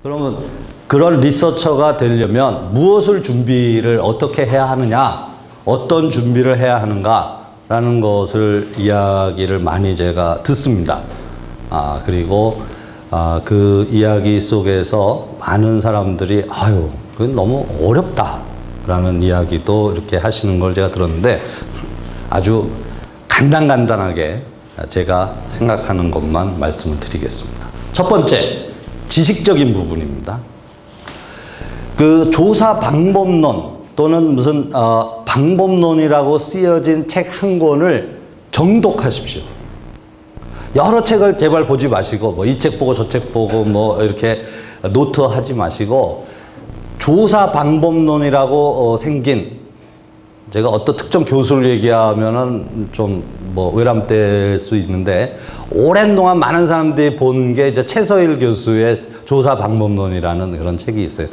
그러면 그런 리서처가 되려면 무엇을 준비를 어떻게 해야 하느냐, 어떤 준비를 해야 하는가라는 것을 이야기를 많이 제가 듣습니다. 그리고 그 이야기 속에서 많은 사람들이 아유, 그건 너무 어렵다라는 이야기도 이렇게 하시는 걸 제가 들었는데 아주 간단하게 제가 생각하는 것만 말씀을 드리겠습니다. 첫 번째, 지식적인 부분입니다. 그 조사 방법론 또는 무슨 방법론이라고 쓰여진 책 한 권을 정독하십시오. 여러 책을 제발 보지 마시고 뭐 이 책 보고 저 책 보고 뭐 이렇게 노트하지 마시고 조사 방법론이라고 생긴, 제가 어떤 특정 교수를 얘기하면은 좀 뭐 외람될 수 있는데 오랜 동안 많은 사람들이 본 게 이제 최서일 교수의 조사 방법론이라는 그런 책이 있어요.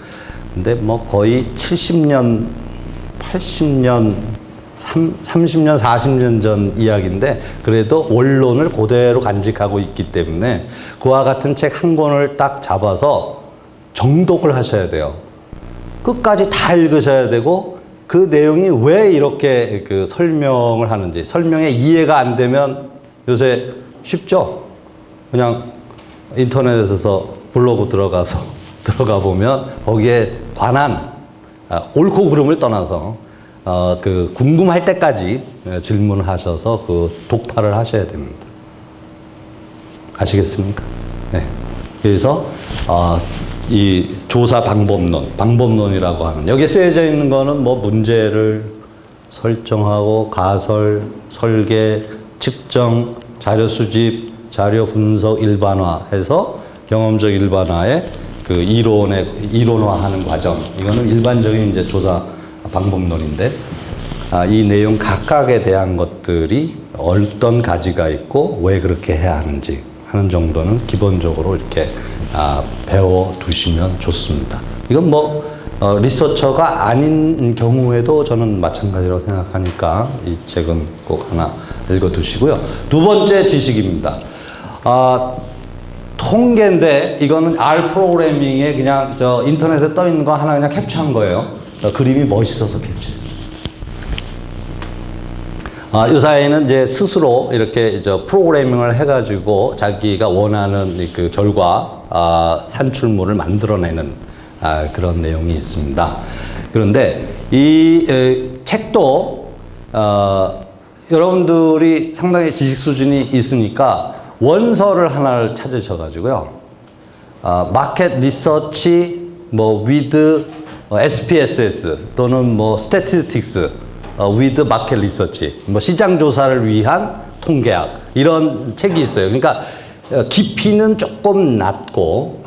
근데 뭐 거의 70년, 80년, 30년, 40년 전 이야기인데 그래도 원론을 그대로 간직하고 있기 때문에 그와 같은 책 한 권을 딱 잡아서 정독을 하셔야 돼요. 끝까지 다 읽으셔야 되고 그 내용이 왜 이렇게 그 설명을 하는지, 설명에 이해가 안 되면 요새 쉽죠? 그냥 인터넷에서 블로그 들어가 보면 거기에 관한 옳고 그름을 떠나서 그 궁금할 때까지 질문하셔서 그 독파를 하셔야 됩니다. 아시겠습니까? 네. 그래서 이 조사 방법론이라고 하는, 여기에 쓰여져 있는 거는 뭐 문제를 설정하고 가설, 설계, 측정, 자료 수집, 자료 분석 일반화해서 경험적 일반화에 그 이론화하는 과정. 이거는 일반적인 이제 조사 방법론인데, 이 내용 각각에 대한 것들이 어떤 가지가 있고 왜 그렇게 해야 하는지 하는 정도는 기본적으로 이렇게 배워 두시면 좋습니다. 이건 뭐 리서처가 아닌 경우에도 저는 마찬가지라고 생각하니까 이 책은 꼭 하나 읽어 두시고요. 두 번째 지식입니다. 통계인데 이거는 R 프로그래밍에 그냥 저 인터넷에 떠 있는 거 하나 그냥 캡처한 거예요. 그림이 멋있어서 캡처했어요. 요사이는 이제 스스로 이렇게 저 프로그래밍을 해가지고 자기가 원하는 그 결과, 산출물을 만들어내는 그런 내용이 있습니다. 그런데 이 책도 여러분들이 상당히 지식 수준이 있으니까 원서를 하나를 찾으셔가지고요. 마켓 리서치 뭐 with SPSS 또는 뭐 스태티스틱스 with market research, 뭐 시장 조사를 위한 통계학, 이런 책이 있어요. 그러니까 깊이는 조금 낮고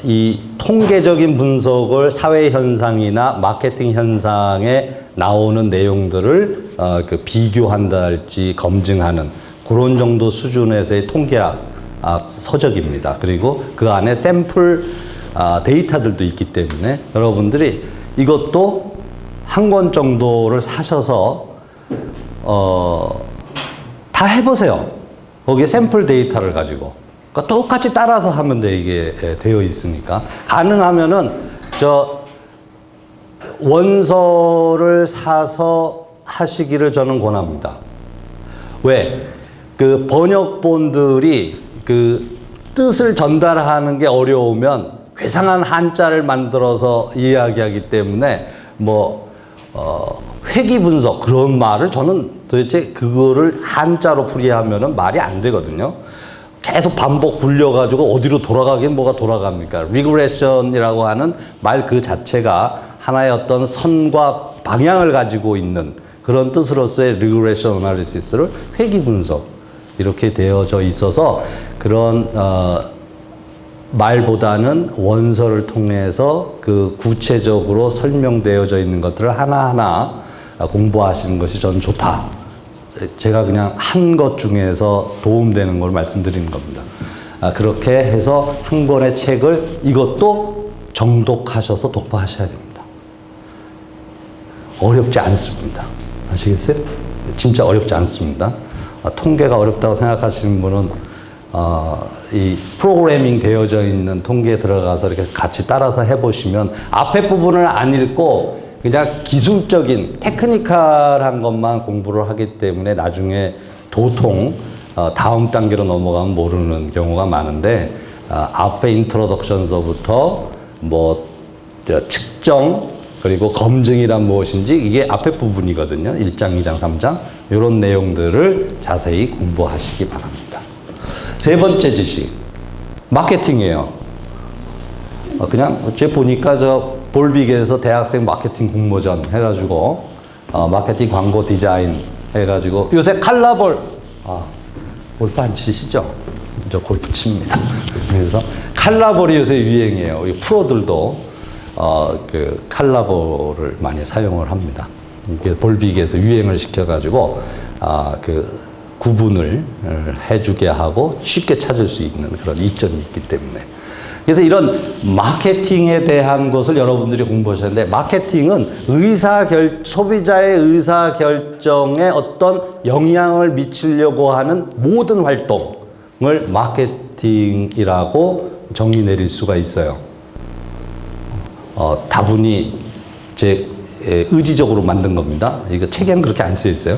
이 통계적인 분석을 사회 현상이나 마케팅 현상에 나오는 내용들을 그 비교한달지 검증하는 그런 정도 수준에서의 통계학 서적입니다. 그리고 그 안에 샘플 데이터들도 있기 때문에 여러분들이 이것도 한 권 정도를 사셔서 다 해보세요. 거기에 샘플 데이터를 가지고. 그러니까 똑같이 따라서 하면 되게 되어 있으니까. 가능하면은 저 원서를 사서 하시기를 저는 권합니다. 왜? 그 번역본들이 그 뜻을 전달하는 게 어려우면 괴상한 한자를 만들어서 이야기하기 때문에 뭐 회귀 분석 그런 말을 저는 도대체 그거를 한자로 풀이하면은 말이 안 되거든요. 계속 반복 굴려가지고 어디로 돌아가긴 뭐가 돌아갑니까? 리그레션이라고 하는 말 그 자체가 하나의 어떤 선과 방향을 가지고 있는 그런 뜻으로서의 리그레션 어널리시스를 회귀 분석 이렇게 되어져 있어서 그런 말보다는 원서를 통해서 그 구체적으로 설명되어져 있는 것들을 하나하나 공부하시는 것이 저는 좋다. 제가 그냥 한 것 중에서 도움되는 걸 말씀드리는 겁니다. 그렇게 해서 한 권의 책을 이것도 정독하셔서 독파하셔야 됩니다. 어렵지 않습니다. 아시겠어요? 진짜 어렵지 않습니다. 통계가 어렵다고 생각하시는 분은 이 프로그래밍 되어져 있는 통계에 들어가서 이렇게 같이 따라서 해보시면 앞에 부분을 안 읽고 그냥 기술적인 테크니컬한 것만 공부를 하기 때문에 나중에 도통 다음 단계로 넘어가면 모르는 경우가 많은데 앞에 인트로덕션서부터 뭐 측정 그리고 검증이란 무엇인지 이게 앞에 부분이거든요. 1장, 2장, 3장 이런 내용들을 자세히 공부하시기 바랍니다. 세 번째 지식 마케팅이에요. 그냥 어째 보니까 저 볼빅에서 대학생 마케팅 공모전 해가지고 마케팅 광고 디자인 해가지고 요새 칼라볼 골프 안 치시죠? 저 골프 칩니다. 그래서 칼라볼이 요새 유행이에요. 이 프로들도 그 칼라볼을 많이 사용을 합니다. 이게 볼빅에서 유행을 시켜가지고 그 구분을 해주게 하고 쉽게 찾을 수 있는 그런 이점이 있기 때문에. 그래서 이런 마케팅에 대한 것을 여러분들이 공부하셨는데 마케팅은 소비자의 의사결정에 어떤 영향을 미치려고 하는 모든 활동을 마케팅이라고 정의 내릴 수가 있어요. 다분히 제 의지적으로 만든 겁니다. 이거 책에는 그렇게 안 쓰여 있어요.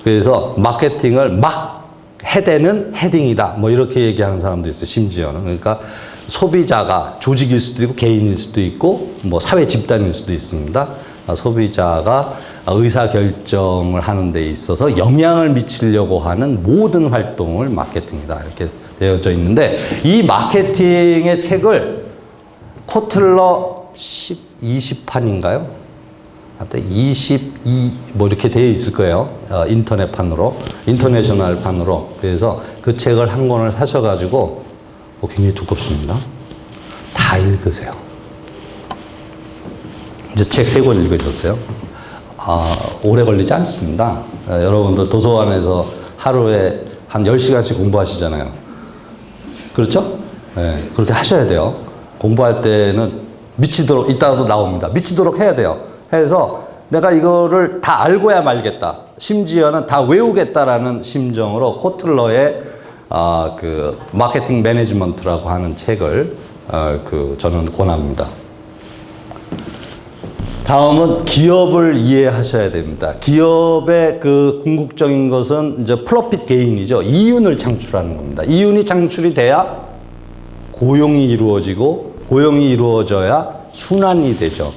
그래서 마케팅을 막 해대는 헤딩이다. 뭐 이렇게 얘기하는 사람도 있어요. 심지어는. 그러니까 소비자가 조직일 수도 있고 개인일 수도 있고 뭐 사회 집단일 수도 있습니다. 소비자가 의사결정을 하는 데 있어서 영향을 미치려고 하는 모든 활동을 마케팅이다. 이렇게 되어져 있는데 이 마케팅의 책을 코틀러 20판인가요? 하여튼 22 뭐 이렇게 되어 있을 거예요. 인터넷판으로, 인터내셔널 판으로. 그래서 그 책을 한 권을 사셔가지고 굉장히 두껍습니다. 다 읽으세요. 이제 책 3권 읽으셨어요. 오래 걸리지 않습니다. 여러분들 도서관에서 하루에 한 10시간씩 공부하시잖아요. 그렇죠? 네, 그렇게 하셔야 돼요. 공부할 때는 미치도록, 이따가도 나옵니다. 미치도록 해야 돼요. 해서 내가 이거를 다 알고야 말겠다. 심지어는 다 외우겠다라는 심정으로 코틀러의 그 마케팅 매니지먼트라고 하는 책을 저는 권합니다. 다음은 기업을 이해하셔야 됩니다. 기업의 그 궁극적인 것은 이제 프로핏 게인이죠. 이윤을 창출하는 겁니다. 이윤이 창출이 돼야 고용이 이루어지고 고용이 이루어져야 순환이 되죠.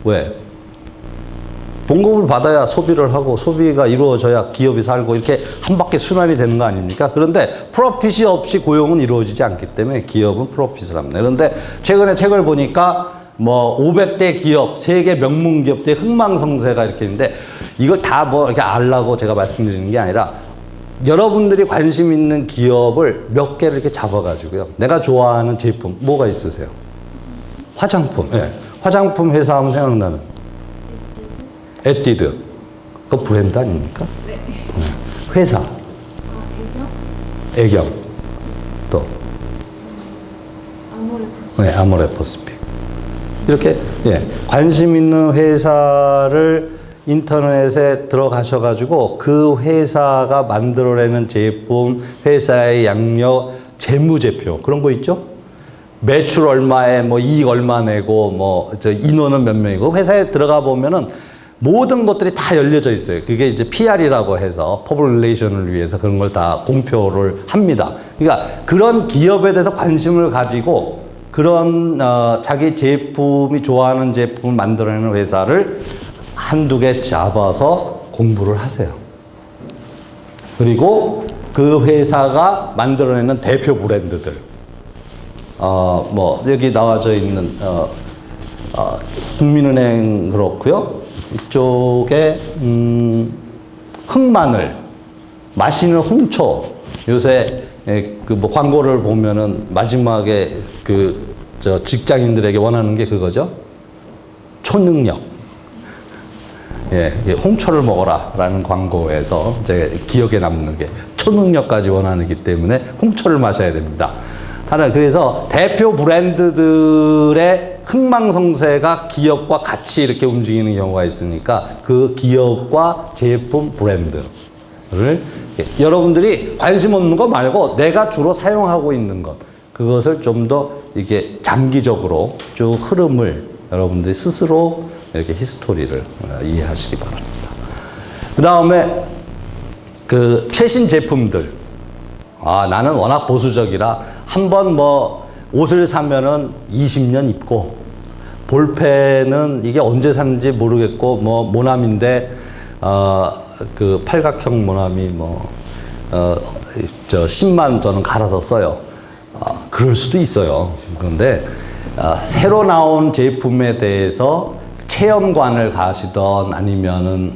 왜? 봉급을 받아야 소비를 하고 소비가 이루어져야 기업이 살고 이렇게 한 바퀴 순환이 되는 거 아닙니까? 그런데 프로핏이 없이 고용은 이루어지지 않기 때문에 기업은 프로핏을 합니다. 그런데 최근에 책을 보니까 뭐 500대 기업, 세계 명문 기업들의 흥망성쇠가 이렇게 있는데 이걸 다 뭐 이렇게 알라고 제가 말씀드리는 게 아니라 여러분들이 관심 있는 기업을 몇 개를 이렇게 잡아가지고요. 내가 좋아하는 제품 뭐가 있으세요? 화장품. 예. 화장품 회사 하면 생각나는 에뛰드. 그 브랜드 아닙니까? 네. 회사. 애경. 또. 아모레퍼스픽. 네, 아모레퍼스픽. 이렇게 관심 있는 회사를 인터넷에 들어가셔가지고 그 회사가 만들어내는 제품, 회사의 양력, 재무제표 그런 거 있죠? 매출 얼마에 뭐 이익 얼마 내고 뭐 저 인원은 몇 명이고 회사에 들어가 보면은 모든 것들이 다 열려져 있어요. 그게 이제 PR이라고 해서 퍼블릭 릴레이션을 위해서 그런 걸 다 공표를 합니다. 그러니까 그런 기업에 대해서 관심을 가지고 그런 자기 제품이 좋아하는 제품을 만들어내는 회사를 한두 개 잡아서 공부를 하세요. 그리고 그 회사가 만들어내는 대표 브랜드들 뭐 여기 나와져 있는 국민은행 그렇고요. 이쪽에 흑마늘, 마시는 홍초. 요새 그 뭐 광고를 보면은 마지막에 저 직장인들에게 원하는 게 그거죠. 초능력. 예, 홍초를 먹어라라는 광고에서 제 기억에 남는 게 초능력까지 원하기 때문에 홍초를 마셔야 됩니다. 그래서 대표 브랜드들의 흥망성쇠가 기업과 같이 이렇게 움직이는 경우가 있으니까 그 기업과 제품 브랜드 여러분들이 관심 없는 거 말고 내가 주로 사용하고 있는 것, 그것을 좀 더 이게 장기적으로 쭉 흐름을 여러분들이 스스로 이렇게 히스토리를 이해하시기 바랍니다. 그 다음에 그 최신 제품들. 나는 워낙 보수적이라 한번 뭐 옷을 사면은 20년 입고, 볼펜은 이게 언제 샀는지 모르겠고, 뭐 모나미인데 그 팔각형 모나미 10만 저는 갈아서 써요. 그럴 수도 있어요. 그런데 새로 나온 제품에 대해서 체험관을 가시던 아니면은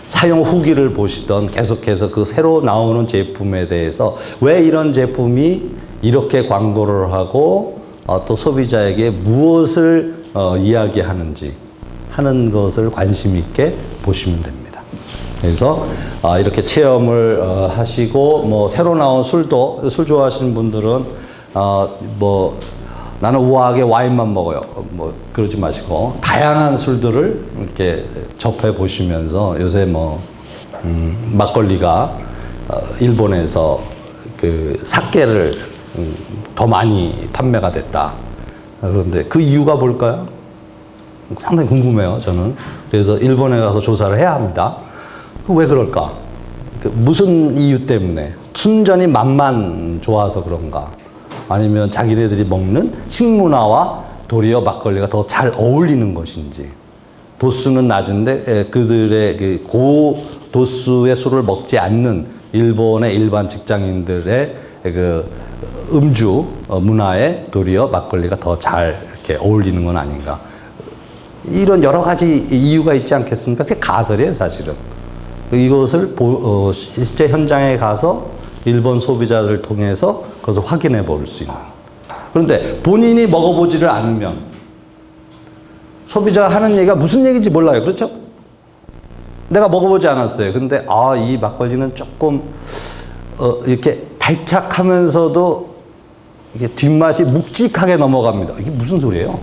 사용 후기를 보시던 계속해서 그 새로 나오는 제품에 대해서 왜 이런 제품이 이렇게 광고를 하고 또 소비자에게 무엇을 이야기하는지 하는 것을 관심 있게 보시면 됩니다. 그래서 이렇게 체험을 하시고, 뭐 새로 나온 술도, 술 좋아하시는 분들은 뭐 나는 우아하게 와인만 먹어요, 뭐 그러지 마시고 다양한 술들을 이렇게 접해 보시면서, 요새 뭐 막걸리가 일본에서 그 사케를 더 많이 판매가 됐다. 그런데 그 이유가 뭘까요? 상당히 궁금해요, 저는. 그래서 일본에 가서 조사를 해야 합니다. 왜 그럴까? 무슨 이유 때문에? 순전히 맛만 좋아서 그런가? 아니면 자기네들이 먹는 식문화와 도리어 막걸리가 더 잘 어울리는 것인지. 도수는 낮은데 그들의 그 고도수의 술을 먹지 않는 일본의 일반 직장인들의 그 음주 문화에 도리어 막걸리가 더 잘 이렇게 어울리는 건 아닌가. 이런 여러 가지 이유가 있지 않겠습니까? 그게 가설이에요, 사실은. 이것을 실제 현장에 가서 일본 소비자들을 통해서 그것을 확인해 볼 수 있는. 그런데 본인이 먹어보지를 않으면 소비자가 하는 얘기가 무슨 얘기인지 몰라요. 그렇죠? 내가 먹어보지 않았어요. 근데 이 막걸리는 조금 이렇게 달짝하면서도 이게 뒷맛이 묵직하게 넘어갑니다. 이게 무슨 소리예요?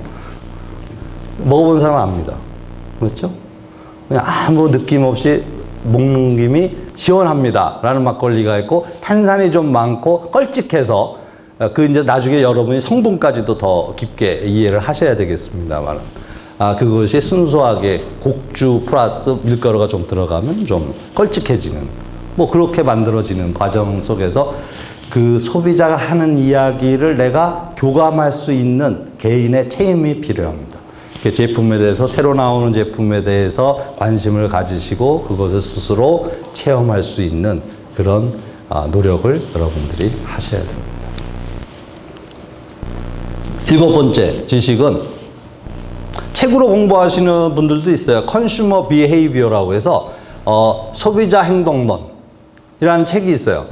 먹어본 사람은 압니다. 그렇죠? 그냥 아무 느낌 없이 먹는 김이 시원합니다 라는 막걸리가 있고, 탄산이 좀 많고 걸쭉해서 이제 나중에 여러분이 성분까지도 더 깊게 이해를 하셔야 되겠습니다만, 그것이 순수하게 곡주 플러스 밀가루가 좀 들어가면 좀 걸쭉해지는, 뭐 그렇게 만들어지는 과정 속에서 그 소비자가 하는 이야기를 내가 교감할 수 있는 개인의 체험이 필요합니다. 제품에 대해서, 새로 나오는 제품에 대해서 관심을 가지시고 그것을 스스로 체험할 수 있는 그런 노력을 여러분들이 하셔야 됩니다. 7번째 지식은 책으로 공부하시는 분들도 있어요. 컨슈머 비헤이비어라고 해서 소비자 행동론이라는 책이 있어요.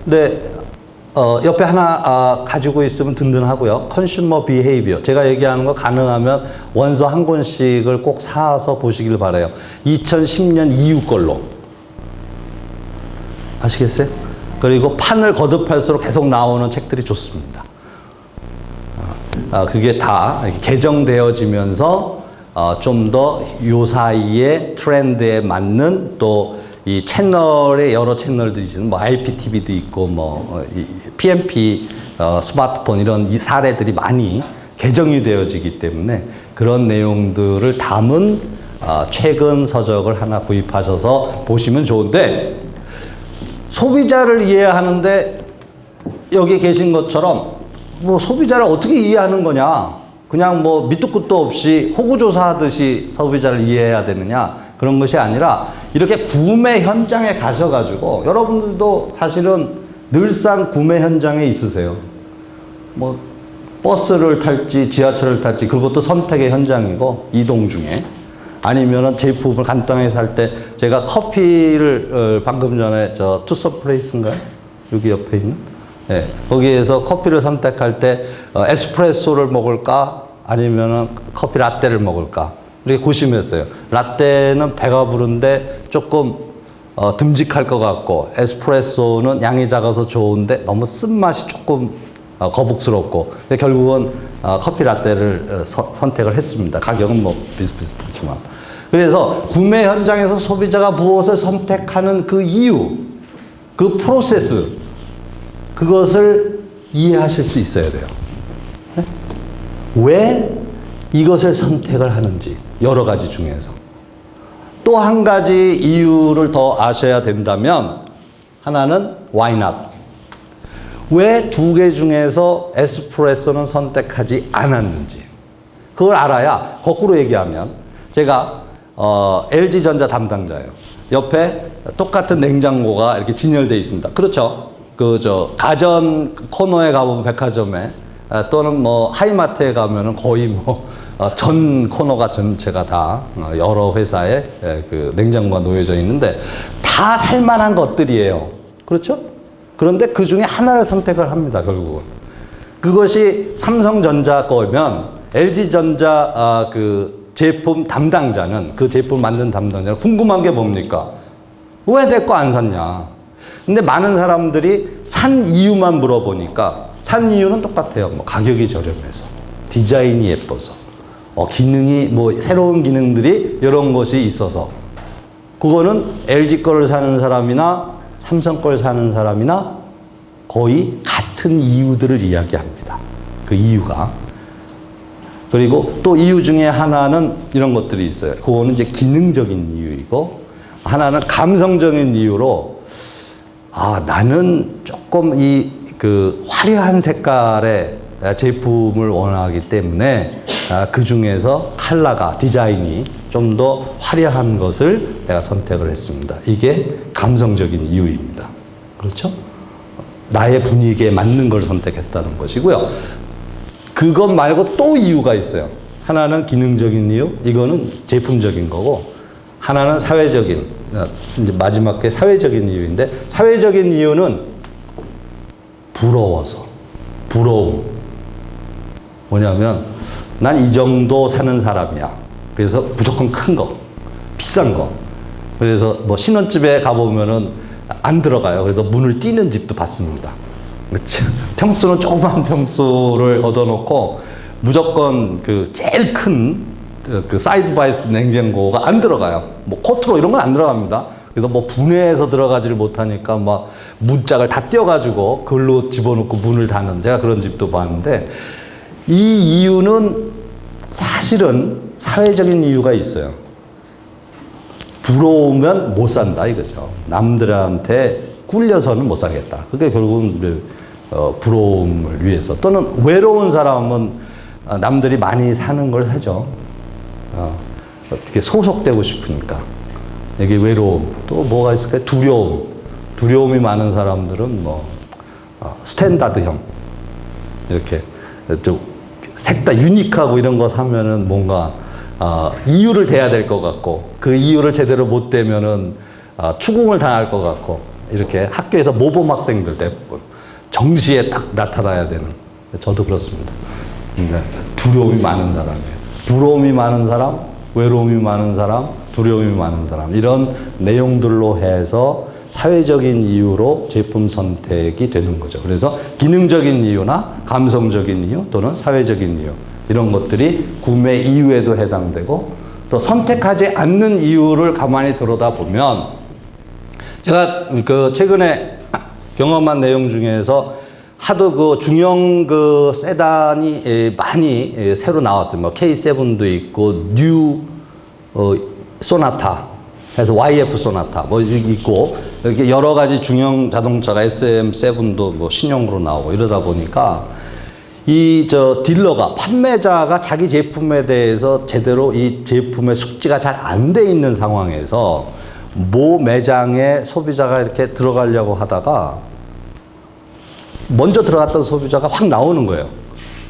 근데 옆에 하나 가지고 있으면 든든하고요. 컨슈머 비헤이비어. 제가 얘기하는 거 가능하면 원서 한 권씩을 꼭 사서 보시길 바라요. 2010년 이후 걸로. 아시겠어요? 그리고 판을 거듭할수록 계속 나오는 책들이 좋습니다. 그게 다 개정되어지면서 좀 더 요 사이에 트렌드에 맞는, 또 이 채널의 여러 채널들이 있는, 뭐 IPTV도 있고, 뭐 PMP 스마트폰 이런 이 사례들이 많이 개정이 되어지기 때문에 그런 내용들을 담은 최근 서적을 하나 구입하셔서 보시면 좋은데, 소비자를 이해하는데 여기 계신 것처럼 뭐 소비자를 어떻게 이해하는 거냐, 그냥 뭐 밑도 끝도 없이 호구조사하듯이 소비자를 이해해야 되느냐, 그런 것이 아니라 이렇게 구매 현장에 가셔가지고, 여러분들도 사실은 늘상 구매 현장에 있으세요. 뭐 버스를 탈지 지하철을 탈지 그것도 선택의 현장이고, 이동 중에. 아니면은 제품을 간단하게 살 때, 제가 커피를 방금 전에 투서플레이스인가요? 여기 옆에 있는? 네, 거기에서 커피를 선택할 때 에스프레소를 먹을까 아니면은 커피 라떼를 먹을까 이렇게 고심했어요. 라떼는 배가 부른데 조금 듬직할 것 같고, 에스프레소는 양이 작아서 좋은데 너무 쓴맛이 조금 거북스럽고, 결국은 커피 라떼를 선택을 했습니다. 가격은 뭐 비슷비슷하지만. 그래서 구매 현장에서 소비자가 무엇을 선택하는 그 이유, 그 프로세스, 그것을 이해하실 수 있어야 돼요. 네? 왜 이것을 선택을 하는지, 여러 가지 중에서. 또 한 가지 이유를 더 아셔야 된다면, 하나는 why not? 왜 두 개 중에서 에스프레소는 선택하지 않았는지. 그걸 알아야, 거꾸로 얘기하면, 제가 LG전자 담당자예요. 옆에 똑같은 냉장고가 이렇게 진열되어 있습니다. 그렇죠? 가전 코너에 가보면 백화점에 또는 뭐 하이마트에 가면은 거의 전 코너가 전체가 다 여러 회사의 그 냉장고가 놓여져 있는데 다 살만한 것들이에요. 그렇죠? 그런데 그 중에 하나를 선택을 합니다, 결국은. 그것이 삼성전자 거면 LG전자 그 제품 담당자는, 그 제품 만든 담당자는 궁금한 게 뭡니까? 왜 내 거 안 샀냐? 근데 많은 사람들이 산 이유만 물어보니까 산 이유는 똑같아요. 뭐 가격이 저렴해서, 디자인이 예뻐서, 기능이 새로운 기능들이 이런 것이 있어서. 그거는 LG 거를 사는 사람이나 삼성 걸 사는 사람이나 거의 같은 이유들을 이야기합니다. 그 이유가. 그리고 또 이유 중에 하나는 이런 것들이 있어요. 그거는 이제 기능적인 이유이고, 하나는 감성적인 이유로, 나는 조금 그 화려한 색깔의 제품을 원하기 때문에 그 중에서 컬러가, 디자인이 좀 더 화려한 것을 내가 선택을 했습니다. 이게 감성적인 이유입니다. 그렇죠? 나의 분위기에 맞는 걸 선택했다는 것이고요. 그것 말고 또 이유가 있어요. 하나는 기능적인 이유, 이거는 제품적인 거고, 하나는 사회적인, 이제 마지막 게 사회적인 이유인데, 사회적인 이유는 부러워서, 부러움. 뭐냐면, 난 이 정도 사는 사람이야. 그래서 무조건 큰 거, 비싼 거. 그래서 신혼집에 가보면은 안 들어가요. 그래서 문을 띄는 집도 봤습니다. 평수는 조그만 평수를 얻어놓고 무조건 그 제일 큰 그 사이드 바이 냉장고가 안 들어가요. 코트로 이런 건 안 들어갑니다. 그래서 분해해서 들어가지를 못하니까 문짝을 다 띄어가지고 그걸로 집어넣고 문을 닫는, 제가 그런 집도 봤는데, 이 이유는 사실은 사회적인 이유가 있어요. 부러우면 못 산다 이거죠. 남들한테 꿀려서는 못 사겠다. 그게 결국은 부러움을 위해서. 또는 외로운 사람은 남들이 많이 사는 걸 사죠. 어떻게 소속되고 싶으니까. 이게 외로움. 또 뭐가 있을까요? 두려움. 두려움이 많은 사람들은 스탠다드형. 이렇게 좀 색다 유니크하고 이런 거 사면은 뭔가 이유를 대야 될 것 같고, 그 이유를 제대로 못 대면은 추궁을 당할 것 같고, 이렇게 학교에서 모범 학생들 대부분 정시에 딱 나타나야 되는. 저도 그렇습니다. 두려움이 많은 사람이에요. 부러움이 많은 사람, 외로움이 많은 사람, 두려움이 많은 사람, 이런 내용들로 해서 사회적인 이유로 제품 선택이 되는 거죠. 그래서 기능적인 이유나 감성적인 이유 또는 사회적인 이유, 이런 것들이 구매 이유에도 해당되고, 또 선택하지 않는 이유를 가만히 들여다보면, 제가 최근에 경험한 내용 중에서 하도 그 중형 그 세단이 많이 새로 나왔어요. K7도 있고, 뉴 소나타 해서 YF 소나타 있고, 이렇게 여러 가지 중형 자동차가 SM7도 신형으로 나오고 이러다 보니까, 딜러가, 판매자가 자기 제품에 대해서 제대로 이 제품의 숙지가 잘 안 돼 있는 상황에서 모 매장에 소비자가 이렇게 들어가려고 하다가 먼저 들어갔던 소비자가 확 나오는 거예요.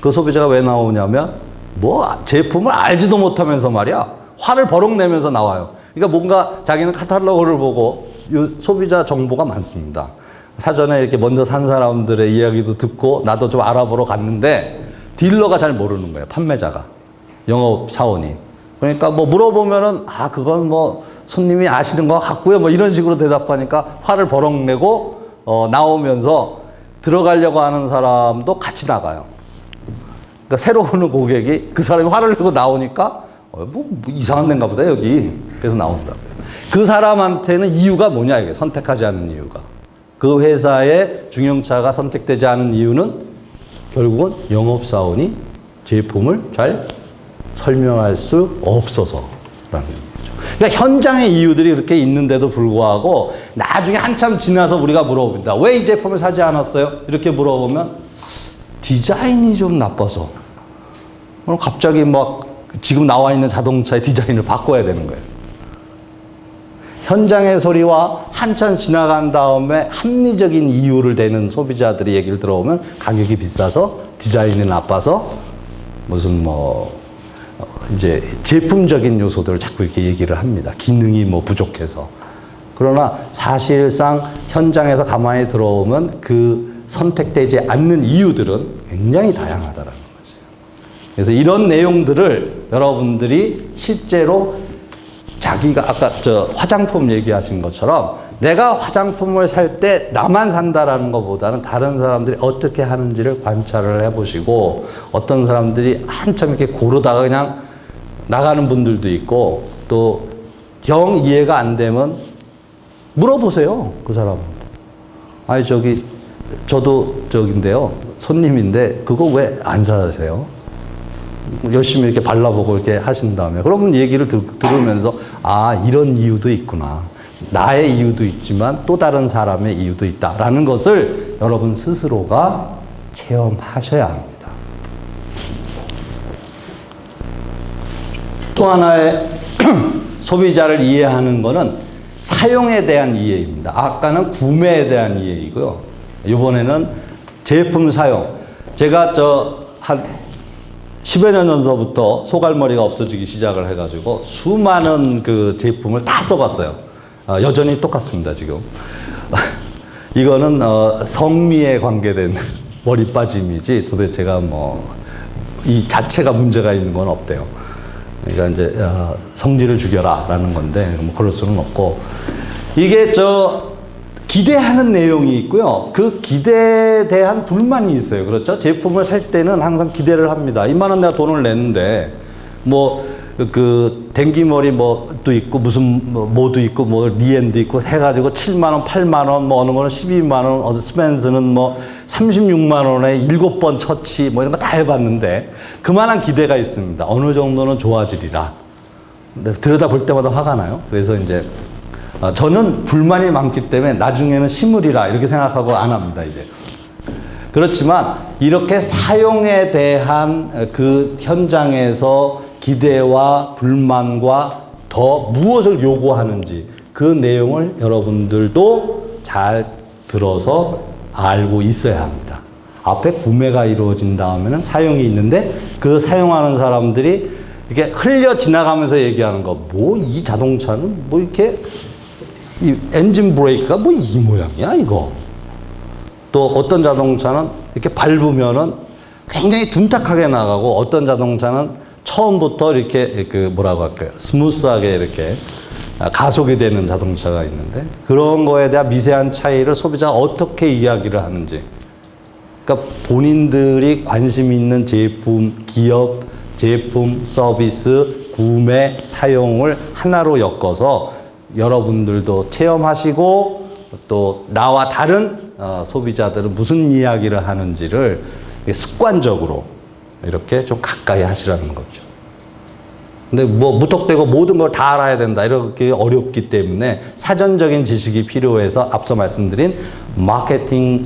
그 소비자가 왜 나오냐면, 제품을 알지도 못하면서 말이야, 화를 버럭 내면서 나와요. 그러니까 뭔가 자기는 카탈로그를 보고, 소비자 정보가 많습니다. 사전에 이렇게 먼저 산 사람들의 이야기도 듣고 나도 좀 알아보러 갔는데, 딜러가 잘 모르는 거예요, 판매자가. 영업 사원이. 그러니까 물어보면은, 그건 손님이 아시는 것 같고요. 이런 식으로 대답하니까 화를 버럭 내고, 나오면서 들어가려고 하는 사람도 같이 나가요. 그러니까 새로 오는 고객이 그 사람이 화를 내고 나오니까, 뭐 이상한 데인가 보다 여기. 그래서 나온다고요. 그 사람한테는 이유가 뭐냐 이게 선택하지 않는 이유가. 그 회사의 중형차가 선택되지 않은 이유는 결국은 영업사원이 제품을 잘 설명할 수 없어서라는 거죠. 그러니까 현장의 이유들이 이렇게 있는데도 불구하고 나중에 한참 지나서 우리가 물어봅니다. 왜 이 제품을 사지 않았어요? 이렇게 물어보면 디자인이 좀 나빠서. 그럼 갑자기 막 지금 나와 있는 자동차의 디자인을 바꿔야 되는 거예요. 현장의 소리와 한참 지나간 다음에 합리적인 이유를 대는 소비자들의 얘기를 들어보면 가격이 비싸서 디자인이 나빠서 무슨 이제 제품적인 요소들을 자꾸 이렇게 얘기를 합니다. 기능이 부족해서. 그러나 사실상 현장에서 가만히 들어오면 그 선택되지 않는 이유들은 굉장히 다양하다라는 거죠. 그래서 이런 내용들을 여러분들이 실제로 자기가 아까 화장품 얘기하신 것처럼 내가 화장품을 살 때 나만 산다라는 것보다는 다른 사람들이 어떻게 하는지를 관찰을 해보시고 어떤 사람들이 한참 이렇게 고르다가 그냥 나가는 분들도 있고 또 영 이해가 안 되면 물어보세요. 그 사람한테. 아니 저도 저긴데요. 손님인데 그거 왜 안 사세요? 열심히 이렇게 발라보고 이렇게 하신 다음에 그러면 얘기를 들으면서 이런 이유도 있구나. 나의 이유도 있지만 또 다른 사람의 이유도 있다라는 것을 여러분 스스로가 체험하셔야 합니다. 또 하나의 소비자를 이해하는 것은 사용에 대한 이해입니다. 아까는 구매에 대한 이해이고요. 이번에는 제품 사용. 제가 한 10여 년 전서부터 소갈머리가 없어지기 시작을 해가지고 수많은 그 제품을 다 써봤어요. 여전히 똑같습니다, 지금. 이거는 성미에 관계된 머리 빠짐이지 도대체가 이 자체가 문제가 있는 건 없대요. 그러니까 이제 성질을 죽여라라는 건데 그럴 수는 없고 이게 기대하는 내용이 있고요. 그 기대에 대한 불만이 있어요. 그렇죠? 제품을 살 때는 항상 기대를 합니다. 2만 원 내가 돈을 냈는데 댕기머리 또 있고 무슨 뭐도 있고 리엔도 있고 해가지고 7만 원, 8만 원, 어느 거는 12만 원, 스펜스는 36만 원에 7번 처치 이런 거 다 해봤는데 그만한 기대가 있습니다. 어느 정도는 좋아지리라. 근데 들여다 볼 때마다 화가 나요. 그래서 이제 저는 불만이 많기 때문에 나중에는 심으리라 이렇게 생각하고 안 합니다, 이제. 그렇지만 이렇게 사용에 대한 그 현장에서 기대와 불만과 더 무엇을 요구하는지 그 내용을 여러분들도 잘 들어서 알고 있어야 합니다. 앞에 구매가 이루어진 다음에는 사용이 있는데 그 사용하는 사람들이 이렇게 흘려 지나가면서 얘기하는 거, 이 자동차는 이렇게 이 엔진 브레이크가 이 모양이야 이거. 또 어떤 자동차는 이렇게 밟으면은 굉장히 둔탁하게 나가고 어떤 자동차는 처음부터 이렇게 뭐라고 할까요? 스무스하게 이렇게 가속이 되는 자동차가 있는데 그런 거에 대한 미세한 차이를 소비자가 어떻게 이야기를 하는지. 그러니까 본인들이 관심 있는 제품, 기업, 제품, 서비스, 구매, 사용을 하나로 엮어서 여러분들도 체험하시고 또 나와 다른 소비자들은 무슨 이야기를 하는지를 습관적으로 이렇게 좀 가까이 하시라는 거죠. 근데 무턱대고 모든 걸 다 알아야 된다 이렇게 어렵기 때문에 사전적인 지식이 필요해서 앞서 말씀드린 마케팅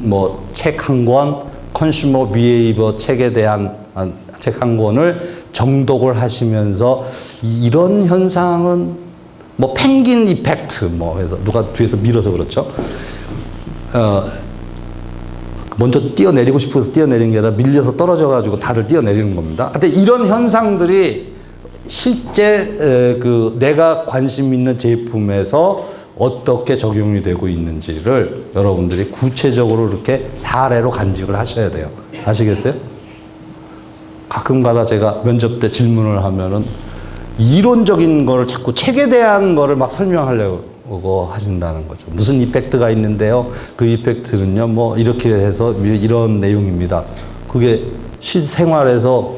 책 한 권, 컨슈머 비헤이버 책에 대한 책 한 권을 정독을 하시면서 이런 현상은 펭귄 이펙트 해서 누가 뒤에서 밀어서 그렇죠. 먼저 뛰어내리고 싶어서 뛰어내린 게 아니라 밀려서 떨어져가지고 다들 뛰어내리는 겁니다. 근데 이런 현상들이 실제 내가 관심 있는 제품에서 어떻게 적용이 되고 있는지를 여러분들이 구체적으로 이렇게 사례로 간직을 하셔야 돼요. 아시겠어요? 가끔가다 제가 면접 때 질문을 하면은 이론적인 거를 자꾸 책에 대한 거를 막 설명하려고 하신다는 거죠. 무슨 이펙트가 있는데요. 그 이펙트는요, 이렇게 해서 이런 내용입니다. 그게 실생활에서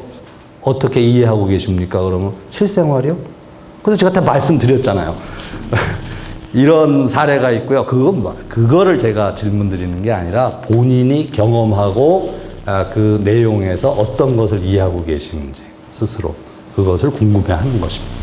어떻게 이해하고 계십니까? 그러면 실생활이요? 그래서 제가 다 말씀드렸잖아요. 이런 사례가 있고요. 그거를 제가 질문 드리는 게 아니라 본인이 경험하고 그 내용에서 어떤 것을 이해하고 계시는지 스스로 그것을 궁금해 하는 것입니다.